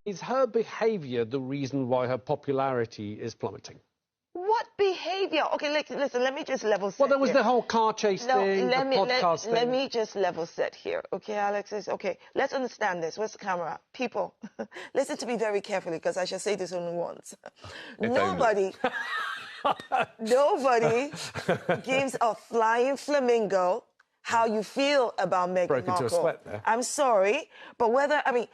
Is her behaviour the reason why her popularity is plummeting? What behavior? Okay, listen, let me just level set. Well, there was here. the whole car chase thing, the podcast thing. Let me just level set here. Okay, Alexis? Okay, let's understand this. Where's the camera? People, listen to me very carefully because I shall say this only once. Nobody gives a flying flamingo how you feel about Meghan Markle. Broke into a sweat there. I'm sorry, but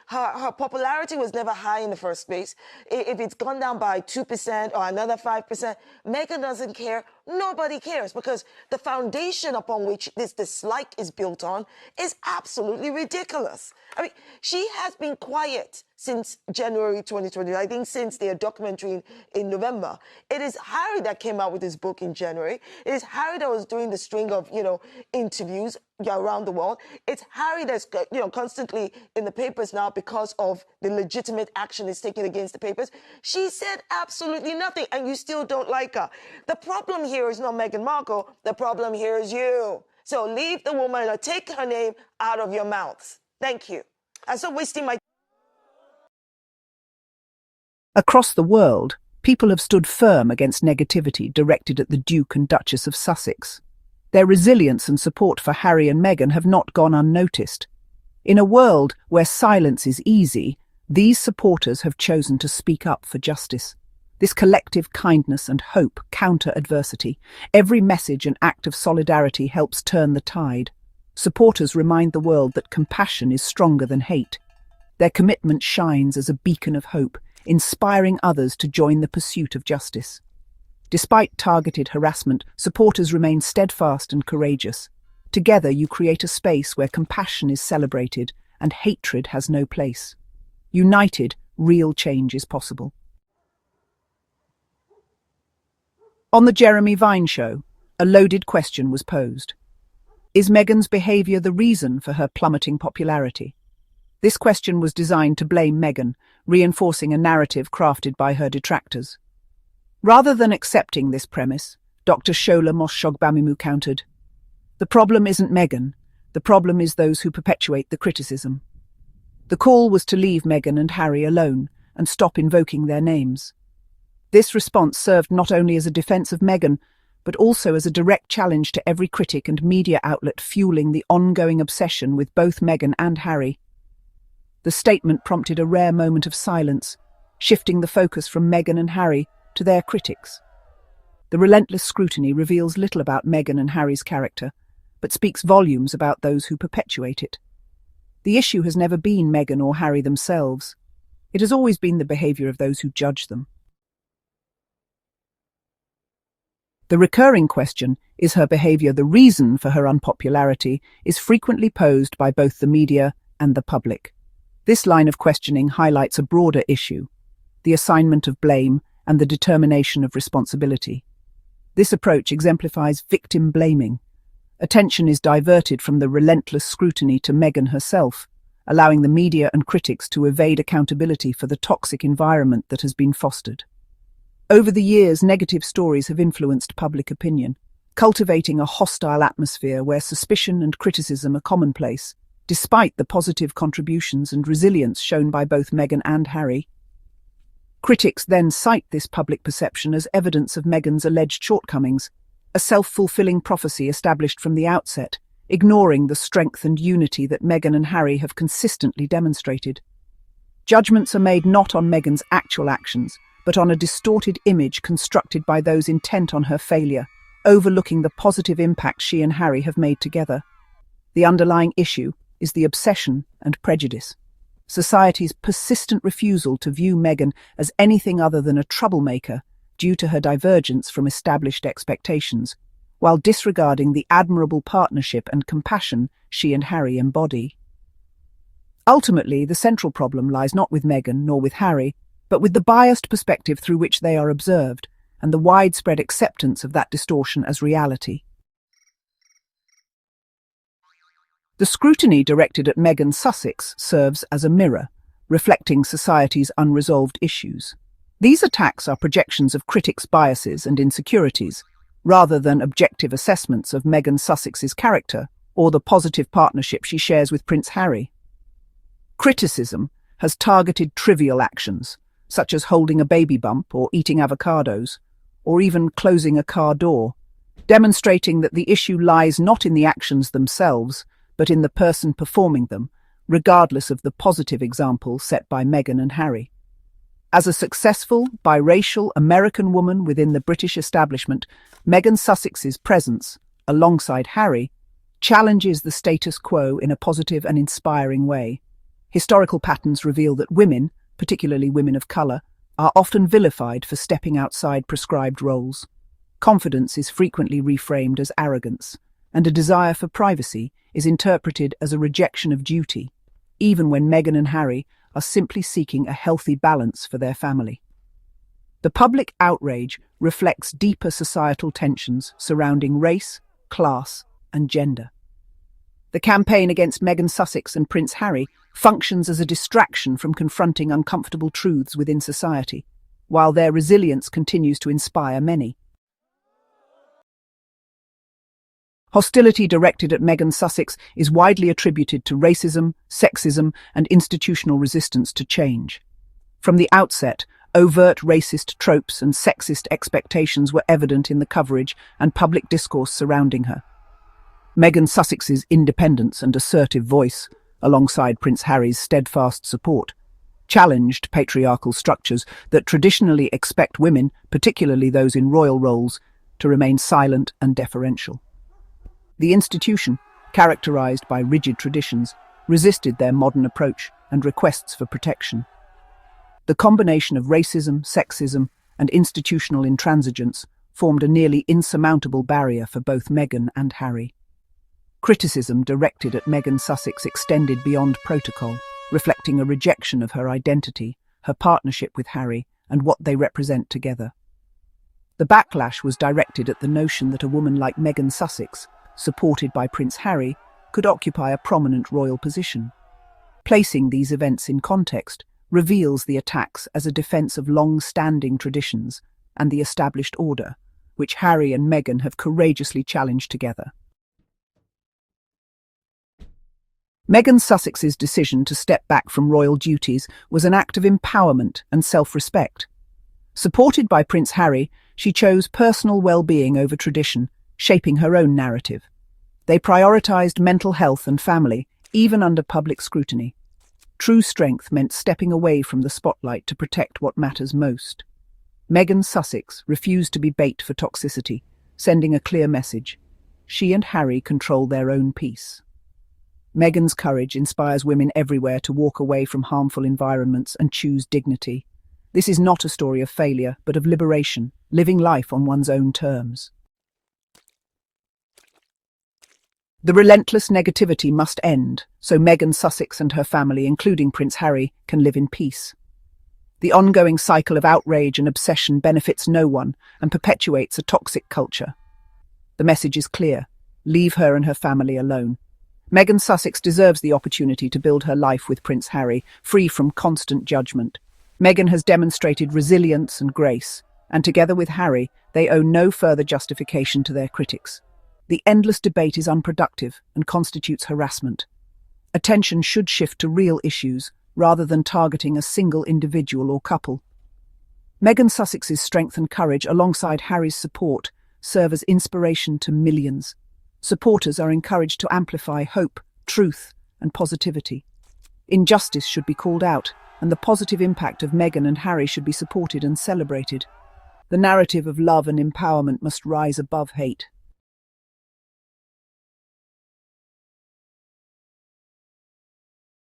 her popularity was never high in the first place. If it's gone down by 2% or another 5%, Meghan doesn't care. Nobody cares because the foundation upon which this dislike is built on is absolutely ridiculous. I mean, she has been quiet since January 2020. I think since their documentary in November. It is Harry that came out with his book in January. It is Harry that was doing the string of, interviews around the world. It's Harry that's, constantly in the papers now because of the legitimate action it's taking against the papers. She said absolutely nothing, and you still don't like her. The problem here is not Meghan Markle. The problem here is you. So leave the woman or take her name out of your mouths. Thank you. I'm so wasting my... Across the world, people have stood firm against negativity directed at the Duke and Duchess of Sussex. Their resilience and support for Harry and Meghan have not gone unnoticed. In a world where silence is easy, these supporters have chosen to speak up for justice. This collective kindness and hope counter adversity. Every message and act of solidarity helps turn the tide. Supporters remind the world that compassion is stronger than hate. Their commitment shines as a beacon of hope, inspiring others to join the pursuit of justice. Despite targeted harassment, supporters remain steadfast and courageous. Together you create a space where compassion is celebrated and hatred has no place. United, real change is possible. On the Jeremy Vine show, a loaded question was posed. Is Meghan's behaviour the reason for her plummeting popularity? This question was designed to blame Meghan, reinforcing a narrative crafted by her detractors. Rather than accepting this premise, Dr. Shola Moshogbamimu countered, "The problem isn't Meghan, the problem is those who perpetuate the criticism." The call was to leave Meghan and Harry alone and stop invoking their names. This response served not only as a defence of Meghan, but also as a direct challenge to every critic and media outlet fueling the ongoing obsession with both Meghan and Harry. The statement prompted a rare moment of silence, shifting the focus from Meghan and Harry to their critics. The relentless scrutiny reveals little about Meghan and Harry's character, but speaks volumes about those who perpetuate it. The issue has never been Meghan or Harry themselves. It has always been the behaviour of those who judge them. The recurring question, is her behaviour the reason for her unpopularity, is frequently posed by both the media and the public. This line of questioning highlights a broader issue, the assignment of blame and the determination of responsibility. This approach exemplifies victim blaming. Attention is diverted from the relentless scrutiny to Meghan herself, allowing the media and critics to evade accountability for the toxic environment that has been fostered. Over the years, negative stories have influenced public opinion, cultivating a hostile atmosphere where suspicion and criticism are commonplace, despite the positive contributions and resilience shown by both Meghan and Harry. Critics then cite this public perception as evidence of Meghan's alleged shortcomings, a self-fulfilling prophecy established from the outset, ignoring the strength and unity that Meghan and Harry have consistently demonstrated. Judgments are made not on Meghan's actual actions, but on a distorted image constructed by those intent on her failure, overlooking the positive impact she and Harry have made together. The underlying issue is the obsession and prejudice. Society's persistent refusal to view Meghan as anything other than a troublemaker due to her divergence from established expectations, while disregarding the admirable partnership and compassion she and Harry embody. Ultimately, the central problem lies not with Meghan nor with Harry, but with the biased perspective through which they are observed, and the widespread acceptance of that distortion as reality. The scrutiny directed at Meghan Sussex serves as a mirror, reflecting society's unresolved issues. These attacks are projections of critics' biases and insecurities, rather than objective assessments of Meghan Sussex's character or the positive partnership she shares with Prince Harry. Criticism has targeted trivial actions, such as holding a baby bump or eating avocados, or even closing a car door, demonstrating that the issue lies not in the actions themselves, but in the person performing them, regardless of the positive example set by Meghan and Harry. As a successful, biracial American woman within the British establishment, Meghan Sussex's presence, alongside Harry, challenges the status quo in a positive and inspiring way. Historical patterns reveal that women, particularly women of colour, are often vilified for stepping outside prescribed roles. Confidence is frequently reframed as arrogance, and a desire for privacy is interpreted as a rejection of duty, even when Meghan and Harry are simply seeking a healthy balance for their family. The public outrage reflects deeper societal tensions surrounding race, class, and gender. The campaign against Meghan Sussex and Prince Harry functions as a distraction from confronting uncomfortable truths within society, while their resilience continues to inspire many. Hostility directed at Meghan Sussex is widely attributed to racism, sexism, and institutional resistance to change. From the outset, overt racist tropes and sexist expectations were evident in the coverage and public discourse surrounding her. Meghan Sussex's independence and assertive voice, alongside Prince Harry's steadfast support, challenged patriarchal structures that traditionally expect women, particularly those in royal roles, to remain silent and deferential. The institution, characterized by rigid traditions, resisted their modern approach and requests for protection. The combination of racism, sexism, and institutional intransigence formed a nearly insurmountable barrier for both Meghan and Harry. Criticism directed at Meghan Sussex extended beyond protocol, reflecting a rejection of her identity, her partnership with Harry, and what they represent together. The backlash was directed at the notion that a woman like Meghan Sussex, supported by Prince Harry, could occupy a prominent royal position. Placing these events in context reveals the attacks as a defense of long-standing traditions and the established order, which Harry and Meghan have courageously challenged together. Meghan Sussex's decision to step back from royal duties was an act of empowerment and self-respect. Supported by Prince Harry, she chose personal well-being over tradition, shaping her own narrative. They prioritized mental health and family, even under public scrutiny. True strength meant stepping away from the spotlight to protect what matters most. Meghan Sussex refused to be bait for toxicity, sending a clear message. She and Harry control their own peace. Meghan's courage inspires women everywhere to walk away from harmful environments and choose dignity. This is not a story of failure, but of liberation, living life on one's own terms. The relentless negativity must end, so Meghan Sussex and her family, including Prince Harry, can live in peace. The ongoing cycle of outrage and obsession benefits no one and perpetuates a toxic culture. The message is clear: leave her and her family alone. Meghan Sussex deserves the opportunity to build her life with Prince Harry, free from constant judgment. Meghan has demonstrated resilience and grace, and together with Harry, they owe no further justification to their critics. The endless debate is unproductive and constitutes harassment. Attention should shift to real issues, rather than targeting a single individual or couple. Meghan Sussex's strength and courage, alongside Harry's support, serve as inspiration to millions. Supporters are encouraged to amplify hope, truth, and positivity. Injustice should be called out, and the positive impact of Meghan and Harry should be supported and celebrated. The narrative of love and empowerment must rise above hate.